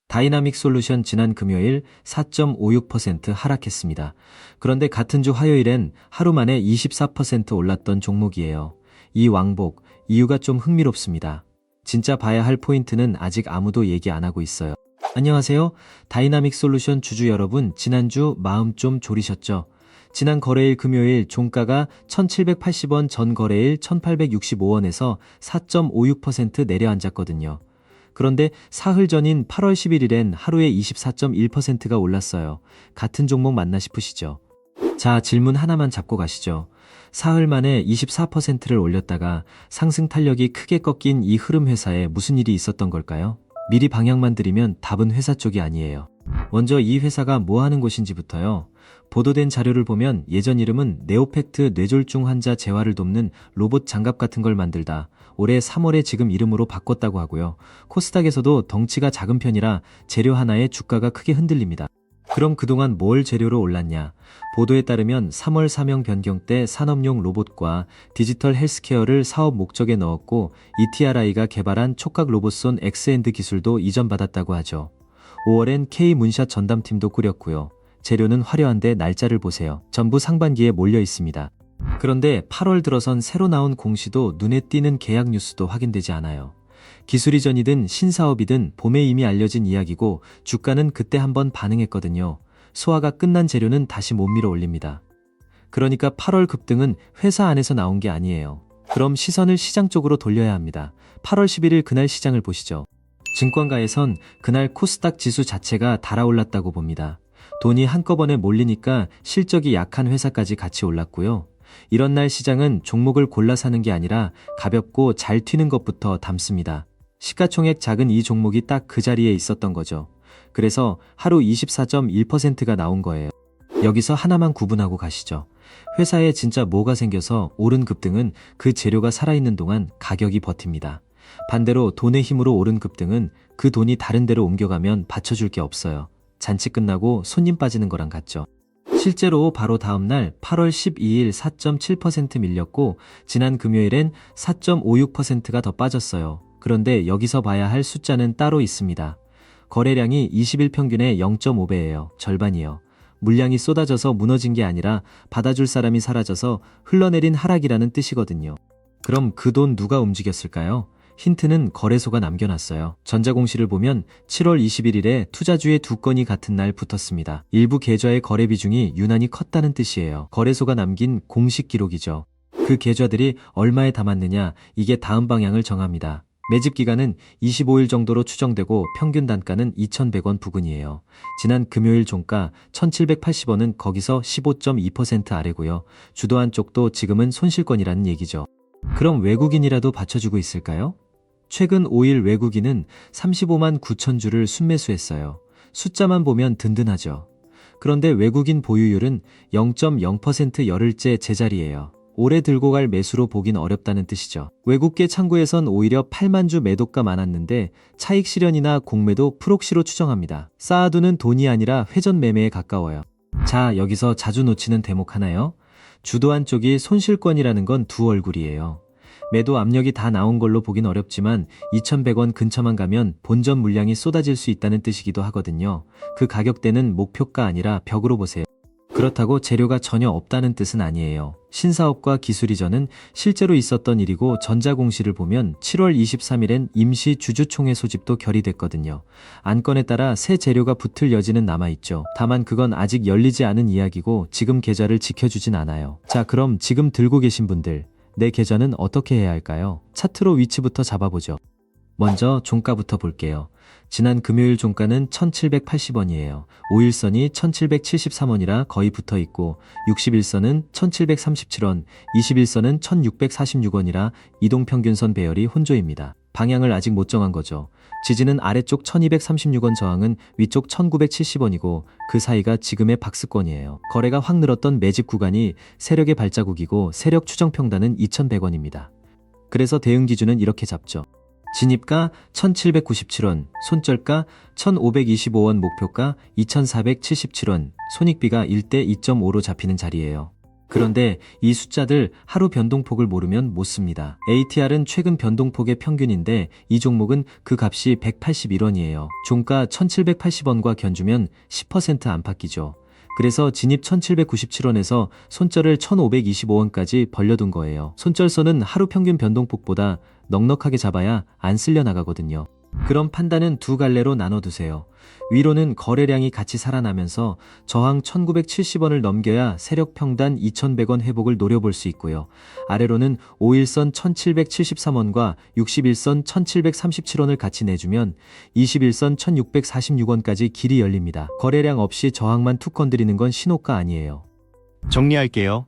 다이나믹 솔루션 지난 금요일 4.56% 하락했습니다. 그런데 같은 주 화요일엔 하루 만에 24% 올랐던 종목이에요. 이 왕복, 이유가 좀 흥미롭습니다. 진짜 봐야 할 포인트는 아직 아무도 얘기 안 하고 있어요. 안녕하세요. 다이나믹 솔루션 주주 여러분, 지난주 마음 좀 졸이셨죠? 지난 거래일 금요일 종가가 1780원, 전 거래일 1865원에서 4.56% 내려앉았거든요. 그런데 사흘 전인 8월 11일엔 하루에 24.1%가 올랐어요. 같은 종목 맞나 싶으시죠? 자, 질문 하나만 잡고 가시죠. 사흘 만에 24%를 올렸다가 상승 탄력이 크게 꺾인 이 흐름 회사에 무슨 일이 있었던 걸까요? 미리 방향만 드리면 답은 회사 쪽이 아니에요. 먼저 이 회사가 뭐 하는 곳인지부터요. 보도된 자료를 보면 예전 이름은 네오팩트 뇌졸중 환자 재활을 돕는 로봇 장갑 같은 걸 만들다 올해 3월에 지금 이름으로 바꿨다고 하고요. 코스닥에서도 덩치가 작은 편이라 재료 하나에 주가가 크게 흔들립니다. 그럼 그동안 뭘 재료로 올랐냐? 보도에 따르면 3월 사명 변경 때 산업용 로봇과 디지털 헬스케어를 사업 목적에 넣었고 ETRI가 개발한 촉각 로봇손 엑스핸드 기술도 이전받았다고 하죠. 5월엔 K문샷 전담팀도 꾸렸고요. 재료는 화려한데 날짜를 보세요. 전부 상반기에 몰려 있습니다. 그런데 8월 들어선 새로 나온 공시도 눈에 띄는 계약 뉴스도 확인되지 않아요. 기술 이전이든 신사업이든 봄에 이미 알려진 이야기고 주가는 그때 한번 반응했거든요. 소화가 끝난 재료는 다시 못 밀어 올립니다. 그러니까 8월 급등은 회사 안에서 나온 게 아니에요. 그럼 시선을 시장 쪽으로 돌려야 합니다. 8월 11일 그날 시장을 보시죠. 증권가에선 그날 코스닥 지수 자체가 달아올랐다고 봅니다. 돈이 한꺼번에 몰리니까 실적이 약한 회사까지 같이 올랐고요. 이런 날 시장은 종목을 골라 사는 게 아니라 가볍고 잘 튀는 것부터 담습니다. 시가총액 작은 이 종목이 딱 그 자리에 있었던 거죠. 그래서 하루 24.1%가 나온 거예요. 여기서 하나만 구분하고 가시죠. 회사에 진짜 뭐가 생겨서 오른 급등은 그 재료가 살아있는 동안 가격이 버팁니다. 반대로 돈의 힘으로 오른 급등은 그 돈이 다른 데로 옮겨가면 받쳐줄 게 없어요. 잔치 끝나고 손님 빠지는 거랑 같죠. 실제로 바로 다음날 8월 12일 4.7% 밀렸고 지난 금요일엔 4.56%가 더 빠졌어요. 그런데 여기서 봐야 할 숫자는 따로 있습니다. 거래량이 20일 평균의 0.5배예요. 절반이요. 물량이 쏟아져서 무너진 게 아니라 받아줄 사람이 사라져서 흘러내린 하락이라는 뜻이거든요. 그럼 그 돈 누가 움직였을까요? 힌트는 거래소가 남겨놨어요. 전자공시를 보면 7월 21일에 투자주의 두 건이 같은 날 붙었습니다. 일부 계좌의 거래 비중이 유난히 컸다는 뜻이에요. 거래소가 남긴 공식 기록이죠. 그 계좌들이 얼마에 담았느냐, 이게 다음 방향을 정합니다. 매집 기간은 25일 정도로 추정되고 평균 단가는 2,100원 부근이에요. 지난 금요일 종가 1,780원은 거기서 15.2% 아래고요. 주도한 쪽도 지금은 손실권이라는 얘기죠. 그럼 외국인이라도 받쳐주고 있을까요? 최근 5일 외국인은 35만 9천 주를 순매수했어요. 숫자만 보면 든든하죠. 그런데 외국인 보유율은 0.0% 열흘째 제자리예요. 오래 들고 갈 매수로 보긴 어렵다는 뜻이죠. 외국계 창구에선 오히려 8만 주 매도가 많았는데 차익 실현이나 공매도 프록시로 추정합니다. 쌓아두는 돈이 아니라 회전 매매에 가까워요. 자, 여기서 자주 놓치는 대목 하나요? 주도한 쪽이 손실권이라는 건 두 얼굴이에요. 매도 압력이 다 나온 걸로 보긴 어렵지만 2,100원 근처만 가면 본전 물량이 쏟아질 수 있다는 뜻이기도 하거든요. 그 가격대는 목표가 아니라 벽으로 보세요. 그렇다고 재료가 전혀 없다는 뜻은 아니에요. 신사업과 기술 이전은 실제로 있었던 일이고 전자공시를 보면 7월 23일엔 임시 주주총회 소집도 결의됐거든요. 안건에 따라 새 재료가 붙을 여지는 남아있죠. 다만 그건 아직 열리지 않은 이야기고 지금 계좌를 지켜주진 않아요. 자, 그럼 지금 들고 계신 분들, 내 계좌는 어떻게 해야 할까요? 차트로 위치부터 잡아보죠. 먼저 종가부터 볼게요. 지난 금요일 종가는 1,780원이에요. 5일선이 1,773원이라 거의 붙어 있고 60일선은 1,737원, 21선은 1,646원이라 이동평균선 배열이 혼조입니다. 방향을 아직 못 정한 거죠. 지지는 아래쪽 1,236원, 저항은 위쪽 1,970원이고 그 사이가 지금의 박스권이에요. 거래가 확 늘었던 매집 구간이 세력의 발자국이고 세력 추정 평단은 2,100원입니다. 그래서 대응 기준은 이렇게 잡죠. 진입가 1,797원, 손절가 1,525원, 목표가 2,477원, 손익비가 1대 2.5로 잡히는 자리예요. 그런데 이 숫자들 하루 변동폭을 모르면 못 씁니다. ATR은 최근 변동폭의 평균인데 이 종목은 그 값이 181원이에요. 종가 1780원과 견주면 10% 안팎이죠. 그래서 진입 1797원에서 손절을 1525원까지 벌려둔 거예요. 손절선은 하루 평균 변동폭보다 넉넉하게 잡아야 안 쓸려 나가거든요. 그럼 판단은 두 갈래로 나눠두세요. 위로는 거래량이 같이 살아나면서 저항 1970원을 넘겨야 세력 평단 2100원 회복을 노려볼 수 있고요. 아래로는 5일선 1773원과 60일선 1737원을 같이 내주면 21선 1646원까지 길이 열립니다. 거래량 없이 저항만 툭 건드리는 건 신호가 아니에요. 정리할게요.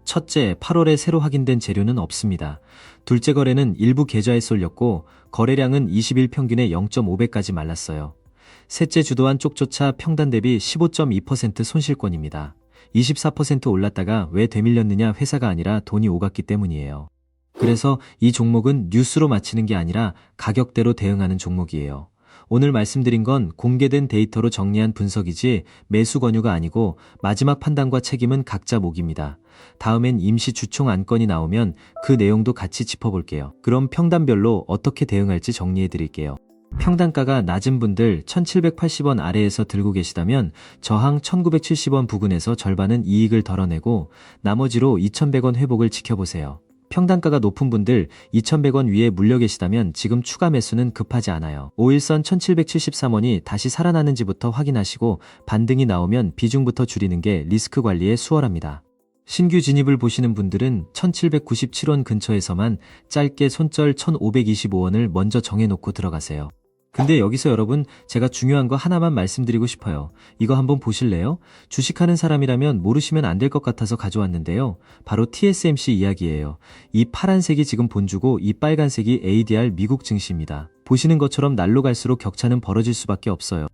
첫째, 8월에 새로 확인된 재료는 없습니다. 둘째 거래는 일부 계좌에 쏠렸고 거래량은 20일 평균에 0.5배까지 말랐어요. 셋째, 주도한 쪽조차 평단 대비 15.2% 손실권입니다. 24% 올랐다가 왜 되밀렸느냐, 회사가 아니라 돈이 오갔기 때문이에요. 그래서 이 종목은 뉴스로 맞히는 게 아니라 가격대로 대응하는 종목이에요. 오늘 말씀드린 건 공개된 데이터로 정리한 분석이지 매수 권유가 아니고 마지막 판단과 책임은 각자 몫입니다. 다음엔 임시 주총 안건이 나오면 그 내용도 같이 짚어볼게요. 그럼 평단별로 어떻게 대응할지 정리해 드릴게요. 평단가가 낮은 분들 1780원 아래에서 들고 계시다면 저항 1970원 부근에서 절반은 이익을 덜어내고 나머지로 2100원 회복을 지켜보세요. 평단가가 높은 분들 2100원 위에 물려 계시다면 지금 추가 매수는 급하지 않아요. 5일선 1773원이 다시 살아나는지부터 확인하시고 반등이 나오면 비중부터 줄이는 게 리스크 관리에 수월합니다. 신규 진입을 보시는 분들은 1797원 근처에서만 짧게 손절 1525원을 먼저 정해놓고 들어가세요. 근데 여기서 여러분, 제가 중요한 거 하나만 말씀드리고 싶어요. 이거 한번 보실래요? 주식하는 사람이라면 모르시면 안 될 것 같아서 가져왔는데요. 바로 TSMC 이야기예요. 이 파란색이 지금 본주고 이 빨간색이 ADR 미국 증시입니다. 보시는 것처럼 날로 갈수록 격차는 벌어질 수밖에 없어요.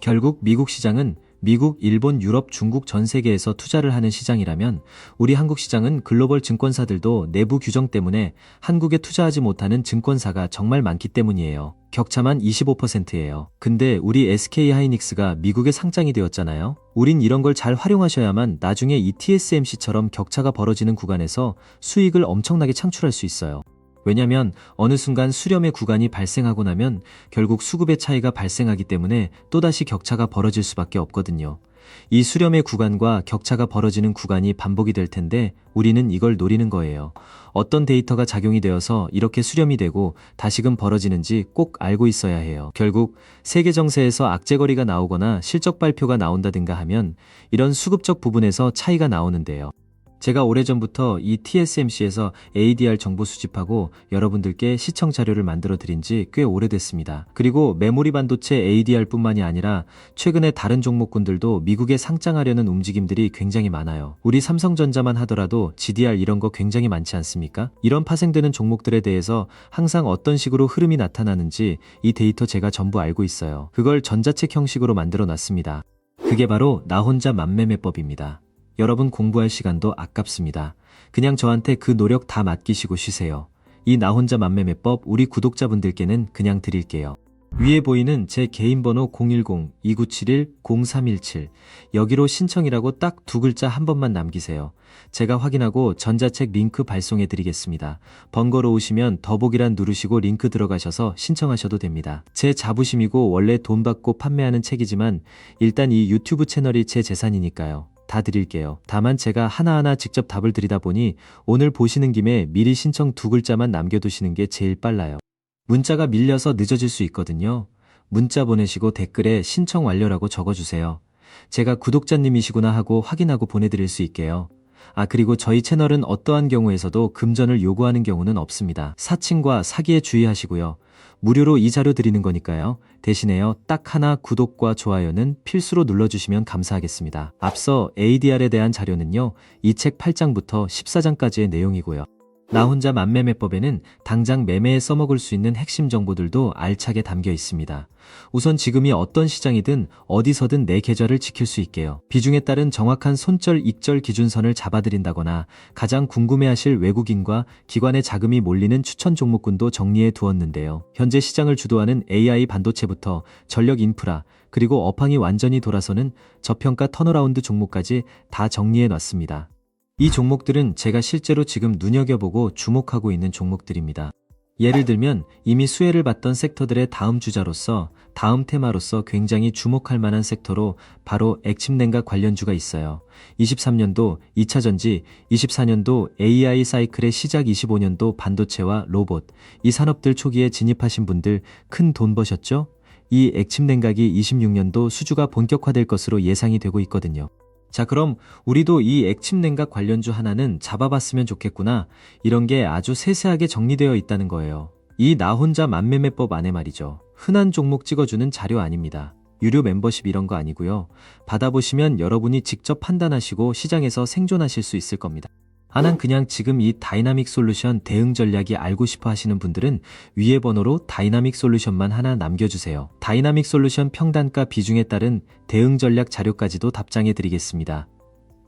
결국 미국 시장은 미국, 일본, 유럽, 중국 전 세계에서 투자를 하는 시장이라면 우리 한국 시장은 글로벌 증권사들도 내부 규정 때문에 한국에 투자하지 못하는 증권사가 정말 많기 때문이에요. 격차만 25%예요. 근데 우리 SK하이닉스가 미국에 상장이 되었잖아요. 우린 이런 걸 잘 활용하셔야만 나중에 이 TSMC처럼 격차가 벌어지는 구간에서 수익을 엄청나게 창출할 수 있어요. 왜냐면 어느 순간 수렴의 구간이 발생하고 나면 결국 수급의 차이가 발생하기 때문에 또다시 격차가 벌어질 수밖에 없거든요. 이 수렴의 구간과 격차가 벌어지는 구간이 반복이 될 텐데 우리는 이걸 노리는 거예요. 어떤 데이터가 작용이 되어서 이렇게 수렴이 되고 다시금 벌어지는지 꼭 알고 있어야 해요. 결국 세계 정세에서 악재거리가 나오거나 실적 발표가 나온다든가 하면 이런 수급적 부분에서 차이가 나오는데요. 제가 오래전부터 이 TSMC에서 ADR 정보 수집하고 여러분들께 시청 자료를 만들어 드린 지 꽤 오래됐습니다. 그리고 메모리 반도체 ADR 뿐만이 아니라 최근에 다른 종목군들도 미국에 상장하려는 움직임들이 굉장히 많아요. 우리 삼성전자만 하더라도 GDR 이런 거 굉장히 많지 않습니까? 이런 파생되는 종목들에 대해서 항상 어떤 식으로 흐름이 나타나는지 이 데이터 제가 전부 알고 있어요. 그걸 전자책 형식으로 만들어 놨습니다. 그게 바로 나 혼자 맘매매법입니다. 여러분 공부할 시간도 아깝습니다. 그냥 저한테 그 노력 다 맡기시고 쉬세요. 이 나 혼자 맘매매법 우리 구독자분들께는 그냥 드릴게요. 위에 보이는 제 개인 번호 010-2971-0317 여기로 신청이라고 딱 두 글자 한 번만 남기세요. 제가 확인하고 전자책 링크 발송해 드리겠습니다. 번거로우시면 더보기란 누르시고 링크 들어가셔서 신청하셔도 됩니다. 제 자부심이고 원래 돈 받고 판매하는 책이지만 일단 이 유튜브 채널이 제 재산이니까요. 다 드릴게요. 다만 제가 하나하나 직접 답을 드리다 보니 오늘 보시는 김에 미리 신청 두 글자만 남겨두시는 게 제일 빨라요. 문자가 밀려서 늦어질 수 있거든요. 문자 보내시고 댓글에 신청 완료라고 적어주세요. 제가 구독자님이시구나 하고 확인하고 보내드릴 수 있게요. 그리고 저희 채널은 어떠한 경우에서도 금전을 요구하는 경우는 없습니다. 사칭과 사기에 주의하시고요. 무료로 이 자료 드리는 거니까요. 대신에요, 딱 하나 구독과 좋아요는 필수로 눌러주시면 감사하겠습니다. 앞서 ADR에 대한 자료는요, 이 책 8장부터 14장까지의 내용이고요. 나 혼자 맘매매법에는 당장 매매에 써먹을 수 있는 핵심 정보들도 알차게 담겨 있습니다. 우선 지금이 어떤 시장이든 어디서든 내 계좌를 지킬 수 있게요. 비중에 따른 정확한 손절 익절 기준선을 잡아드린다거나 가장 궁금해하실 외국인과 기관의 자금이 몰리는 추천 종목군도 정리해 두었는데요. 현재 시장을 주도하는 AI 반도체부터 전력 인프라, 그리고 업황이 완전히 돌아서는 저평가 턴어라운드 종목까지 다 정리해 놨습니다. 이 종목들은 제가 실제로 지금 눈여겨보고 주목하고 있는 종목들입니다. 예를 들면 이미 수혜를 봤던 섹터들의 다음 주자로서, 다음 테마로서 굉장히 주목할 만한 섹터로 바로 액침냉각 관련주가 있어요. 23년도 2차전지, 24년도 AI 사이클의 시작, 25년도 반도체와 로봇, 이 산업들 초기에 진입하신 분들 큰 돈 버셨죠? 이 액침냉각이 26년도 수주가 본격화될 것으로 예상이 되고 있거든요. 자, 그럼 우리도 이 액침냉각 관련주 하나는 잡아봤으면 좋겠구나. 이런 게 아주 세세하게 정리되어 있다는 거예요. 이 나 혼자 만매매법 안에 말이죠. 흔한 종목 찍어주는 자료 아닙니다. 유료 멤버십 이런 거 아니고요. 받아보시면 여러분이 직접 판단하시고 시장에서 생존하실 수 있을 겁니다. 난 그냥 지금 이 다이나믹 솔루션 대응 전략이 알고 싶어 하시는 분들은 위에 번호로 다이나믹 솔루션만 하나 남겨주세요. 다이나믹 솔루션 평단가 비중에 따른 대응 전략 자료까지도 답장해 드리겠습니다.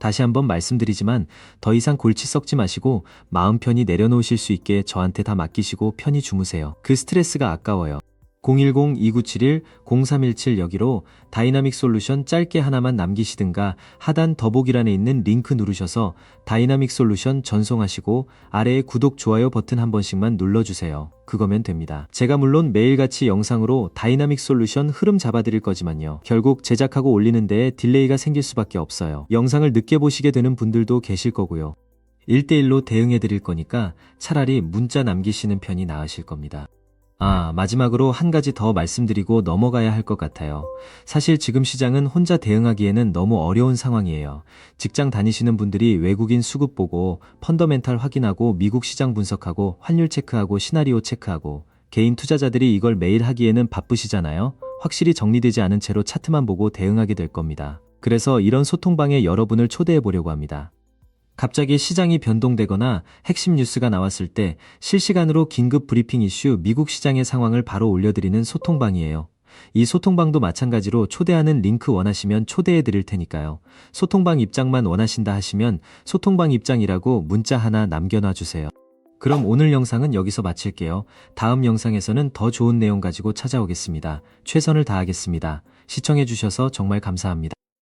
다시 한번 말씀드리지만 더 이상 골치 썩지 마시고 마음 편히 내려놓으실 수 있게 저한테 다 맡기시고 편히 주무세요. 그 스트레스가 아까워요. 010-2971-0317 여기로 다이나믹 솔루션 짧게 하나만 남기시든가 하단 더보기란에 있는 링크 누르셔서 다이나믹 솔루션 전송하시고 아래에 구독, 좋아요 버튼 한 번씩만 눌러주세요. 그거면 됩니다. 제가 물론 매일같이 영상으로 다이나믹 솔루션 흐름 잡아드릴 거지만요. 결국 제작하고 올리는 데에 딜레이가 생길 수밖에 없어요. 영상을 늦게 보시게 되는 분들도 계실 거고요. 1대1로 대응해 드릴 거니까 차라리 문자 남기시는 편이 나으실 겁니다. 마지막으로 한 가지 더 말씀드리고 넘어가야 할 것 같아요. 사실 지금 시장은 혼자 대응하기에는 너무 어려운 상황이에요. 직장 다니시는 분들이 외국인 수급 보고 펀더멘탈 확인하고 미국 시장 분석하고 환율 체크하고 시나리오 체크하고 개인 투자자들이 이걸 매일 하기에는 바쁘시잖아요. 확실히 정리되지 않은 채로 차트만 보고 대응하게 될 겁니다. 그래서 이런 소통방에 여러분을 초대해 보려고 합니다. 갑자기 시장이 변동되거나 핵심 뉴스가 나왔을 때 실시간으로 긴급 브리핑 이슈 미국 시장의 상황을 바로 올려드리는 소통방이에요. 이 소통방도 마찬가지로 초대하는 링크 원하시면 초대해 드릴 테니까요. 소통방 입장만 원하신다 하시면 소통방 입장이라고 문자 하나 남겨놔 주세요. 그럼 오늘 영상은 여기서 마칠게요. 다음 영상에서는 더 좋은 내용 가지고 찾아오겠습니다. 최선을 다하겠습니다. 시청해 주셔서 정말 감사합니다.